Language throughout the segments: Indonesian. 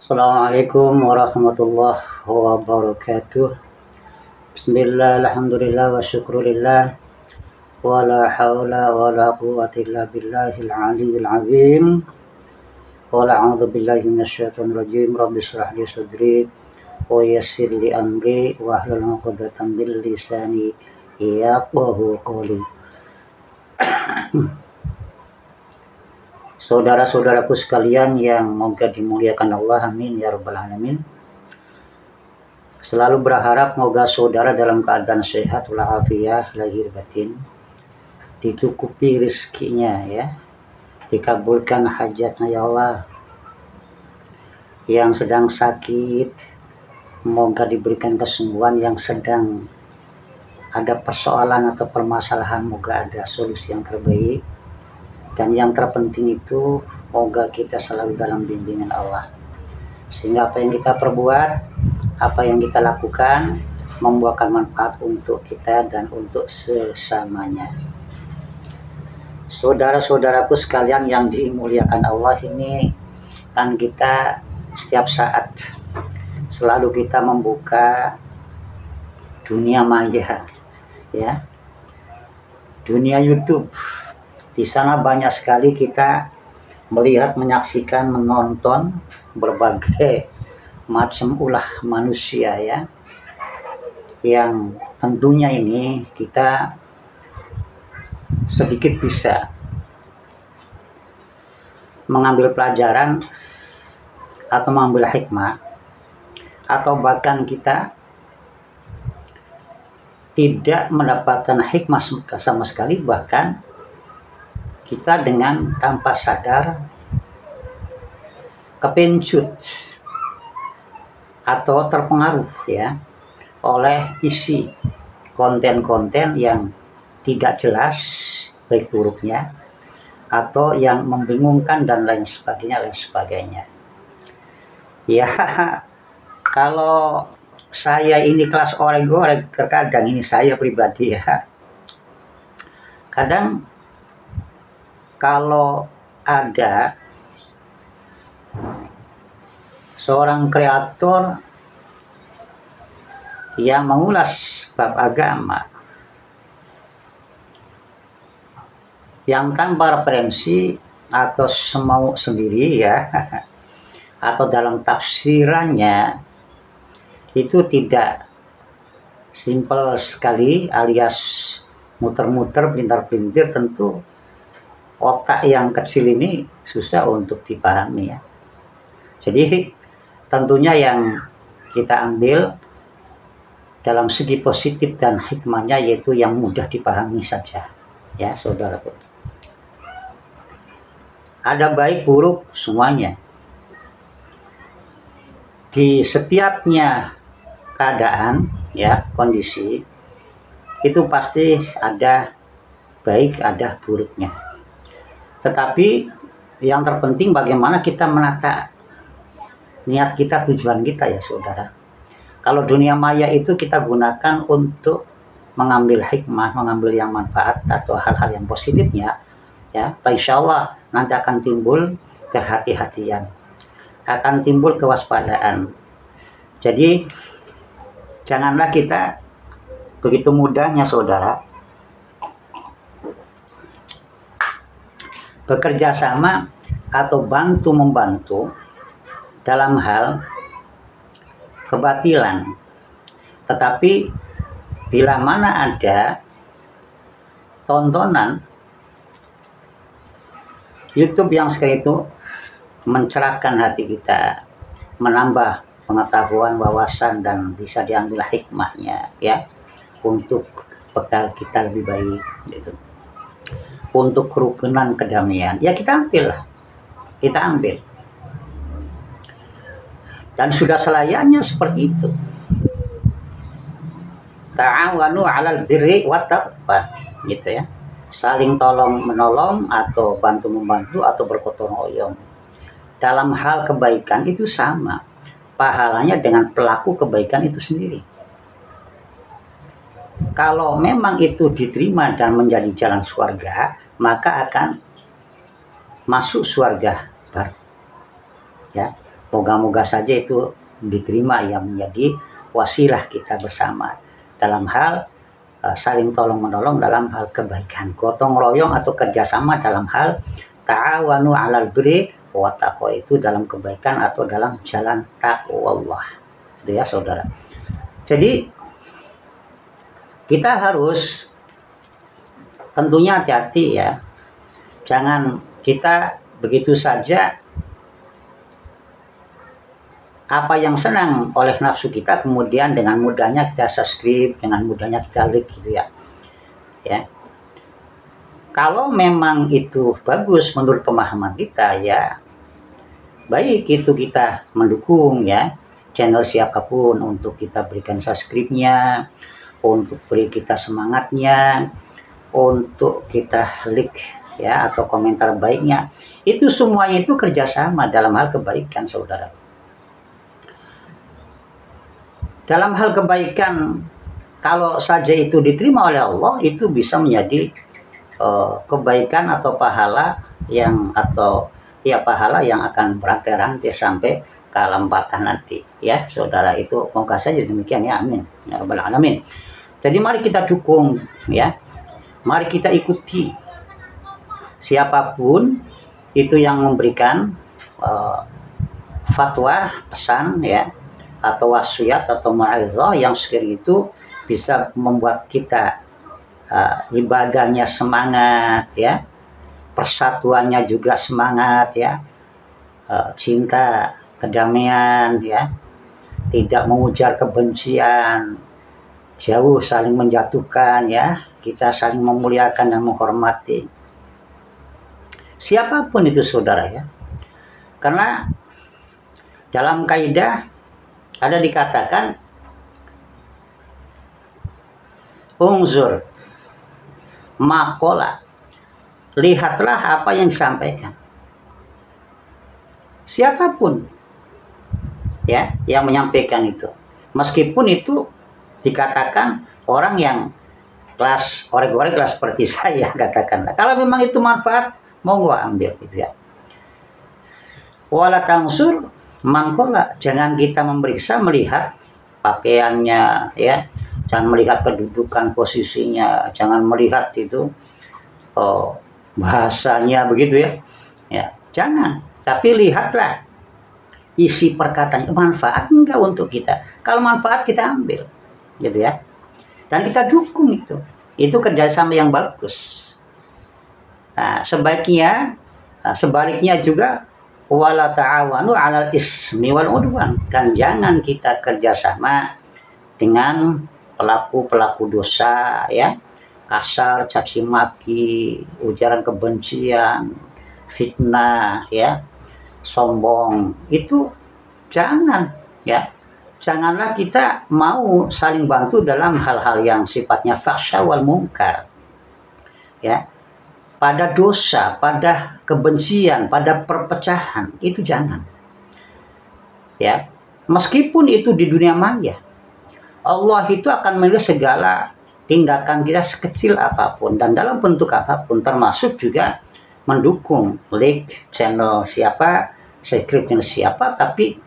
Assalamualaikum warahmatullahi wabarakatuh. Bismillah, alhamdulillah, wa syukurillah, wa la hawla wa la quwwata illa billahil aliyyil azim. Wa la'udzu billahi minasyaitonir rajim. Rabbi shrah li sadri wa yassir li amri wa hlul 'uqdatam min lisani yafqahu qawli. Saudara-saudaraku sekalian yang moga dimuliakan Allah, amin ya rabbal alamin. Selalu berharap moga saudara dalam keadaan sehat walafiat lahir batin, dicukupi rizkinya ya, dikabulkan hajatnya ya Allah. Yang sedang sakit moga diberikan kesembuhan, yang sedang ada persoalan atau permasalahan moga ada solusi yang terbaik. Dan yang terpenting itu, moga kita selalu dalam bimbingan Allah. Sehingga apa yang kita perbuat, apa yang kita lakukan, membuahkan manfaat untuk kita dan untuk sesamanya. Saudara-saudaraku sekalian yang dimuliakan Allah, ini kan kita setiap saat selalu kita membuka dunia maya, ya, dunia YouTube. Di sana banyak sekali kita melihat, menyaksikan, menonton berbagai macam ulah manusia ya, yang tentunya ini kita sedikit bisa mengambil pelajaran atau mengambil hikmah, atau bahkan kita tidak mendapatkan hikmah sama sekali, bahkan kita dengan tanpa sadar kepencut atau terpengaruh ya oleh isi konten-konten yang tidak jelas baik buruknya, atau yang membingungkan dan lain sebagainya. Ya, kalau saya ini kelas oreg-oreg, terkadang ini saya pribadi ya, kadang kalau ada seorang kreator yang mengulas bab agama yang tanpa referensi atau semau sendiri ya, atau dalam tafsirannya itu tidak simpel sekali alias muter-muter, pintar-pintir, tentu otak yang kecil ini susah untuk dipahami ya. Jadi tentunya yang kita ambil dalam segi positif dan hikmahnya yaitu yang mudah dipahami saja ya saudaraku. Ada baik buruk semuanya. Di setiapnya keadaan ya, kondisi itu pasti ada baik ada buruknya. Tetapi yang terpenting bagaimana kita menata niat kita, tujuan kita ya saudara. Kalau dunia maya itu kita gunakan untuk mengambil hikmah, mengambil yang manfaat atau hal-hal yang positifnya ya, insya Allah nanti akan timbul kehati-hatian, akan timbul kewaspadaan. Jadi janganlah kita begitu mudahnya saudara bekerja sama atau bantu-membantu dalam hal kebatilan. Tetapi bila mana ada tontonan YouTube yang sekali itu mencerahkan hati kita, menambah pengetahuan, wawasan, dan bisa diambil hikmahnya ya, untuk bekal kita lebih baik gitu, untuk kerukunan kedamaian ya, kita ambil lah, kita ambil. Dan sudah selayaknya seperti itu. Ta'awanu 'alal birri wat taqwa gitu ya. Saling tolong menolong atau bantu membantu atau bergotong royong dalam hal kebaikan itu sama pahalanya dengan pelaku kebaikan itu sendiri. Kalau memang itu diterima dan menjadi jalan surga, maka akan masuk surga baru ya, Moga-moga saja itu diterima yang menjadi wasilah kita bersama dalam hal saling tolong menolong dalam hal kebaikan, gotong royong atau kerjasama dalam hal ta'awanu 'alal birri wa taqwa, itu dalam kebaikan atau dalam jalan takwa Allah. Itu ya saudara. Jadi kita harus tentunya hati-hati ya. Jangan kita begitu saja apa yang senang oleh nafsu kita kemudian dengan mudahnya kita subscribe, dengan mudahnya kita like gitu ya. Ya. Kalau memang itu bagus menurut pemahaman kita ya, baik itu kita mendukung ya channel siapapun untuk kita berikan subscribe-nya, untuk beri kita semangatnya, untuk kita like ya atau komentar baiknya. Itu semuanya itu kerjasama dalam hal kebaikan saudara. Dalam hal kebaikan, kalau saja itu diterima oleh Allah, itu bisa menjadi kebaikan atau pahala yang pahala yang akan berantai-rantai sampai ke alam barzah nanti ya saudara. Itu moga saja demikian ya, amin ya rabbal alamin. Jadi mari kita dukung ya, mari kita ikuti siapapun itu yang memberikan fatwa, pesan ya, atau wasiat atau mau'izah yang sekiranya itu bisa membuat kita ibadahnya semangat ya, persatuannya juga semangat ya, cinta, kedamaian ya, tidak mengujar kebencian, jauh saling menjatuhkan ya, kita saling memuliakan dan menghormati siapapun itu saudara ya. Karena dalam kaidah ada dikatakan unzur makola, lihatlah apa yang disampaikan siapapun ya yang menyampaikan itu, meskipun itu dikatakan orang yang kelas orek-orek kelas seperti saya katakanlah. Kalau memang itu manfaat monggo ambil gitu ya. Wala tangsur mangkola, jangan kita memeriksa melihat pakaiannya ya, jangan melihat kedudukan posisinya, jangan melihat itu bahasanya begitu ya, ya jangan, tapi lihatlah isi perkataannya, manfaat enggak untuk kita. Kalau manfaat kita ambil gitu ya, dan kita dukung itu kerjasama yang bagus. Nah sebaliknya juga wala ta'awanu 'alal ismi wal 'udwan, dan jangan kita kerjasama dengan pelaku dosa ya, kasar, caci maki, ujaran kebencian, fitnah ya, sombong, itu jangan ya. Janganlah kita mau saling bantu dalam hal-hal yang sifatnya fahsya wal munkar ya, pada dosa, pada kebencian, pada perpecahan, itu jangan ya. Meskipun itu di dunia maya, Allah itu akan melihat segala tindakan kita sekecil apapun dan dalam bentuk apapun, termasuk juga mendukung like channel siapa, subscribe channel siapa, tapi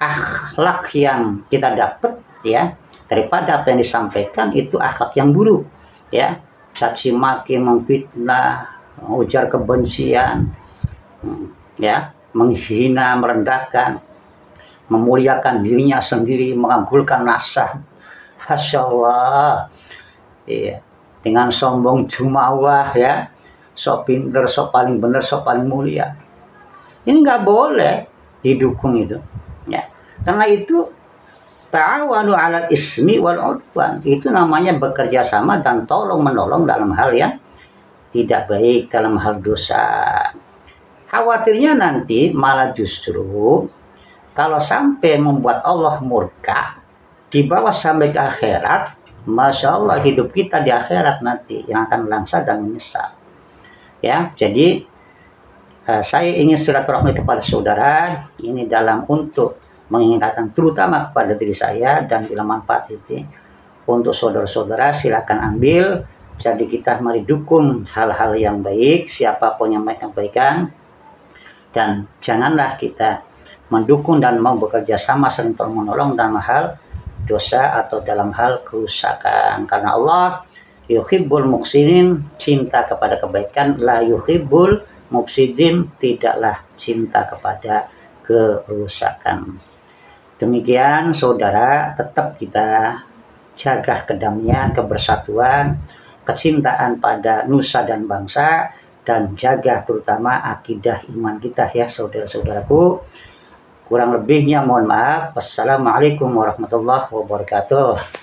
akhlak yang kita dapat ya daripada apa yang disampaikan itu akhlak yang buruk ya, caci maki, memfitnah, ujar kebencian ya, menghina, merendahkan, memuliakan dirinya sendiri, mengabulkan nasab, Masya Allah ya, dengan sombong jumawah ya, sok pinter, sok paling benar, sok paling mulia. Ini nggak boleh didukung itu ya, karena itu ta'awanu 'alal ismi wal 'udwan, itu namanya bekerja sama dan tolong menolong dalam hal yang tidak baik, dalam hal dosa. Khawatirnya nanti malah justru kalau sampai membuat Allah murka, dibawa sampai ke akhirat, Masya Allah hidup kita di akhirat nanti yang akan langsa dan menyesal ya. Jadi saya ingin silaturahmi kepada saudara ini dalam untuk mengingatkan terutama kepada diri saya, dan bila manfaat itu untuk saudara-saudara silakan ambil. Jadi kita mari dukung hal-hal yang baik, siapapun yang baik kebaikan, dan janganlah kita mendukung dan mau bekerja sama saling tolong menolong dalam hal dosa atau dalam hal kerusakan. Karena Allah yuhibbul muhsinin, cinta kepada kebaikan, la yuhibbul mufsidin, tidaklah cinta kepada kerusakan. Demikian saudara, tetap kita jaga kedamaian, kebersatuan, kecintaan pada nusa dan bangsa, dan jaga terutama akidah iman kita ya saudara-saudaraku. Kurang lebihnya mohon maaf. Wassalamualaikum warahmatullahi wabarakatuh.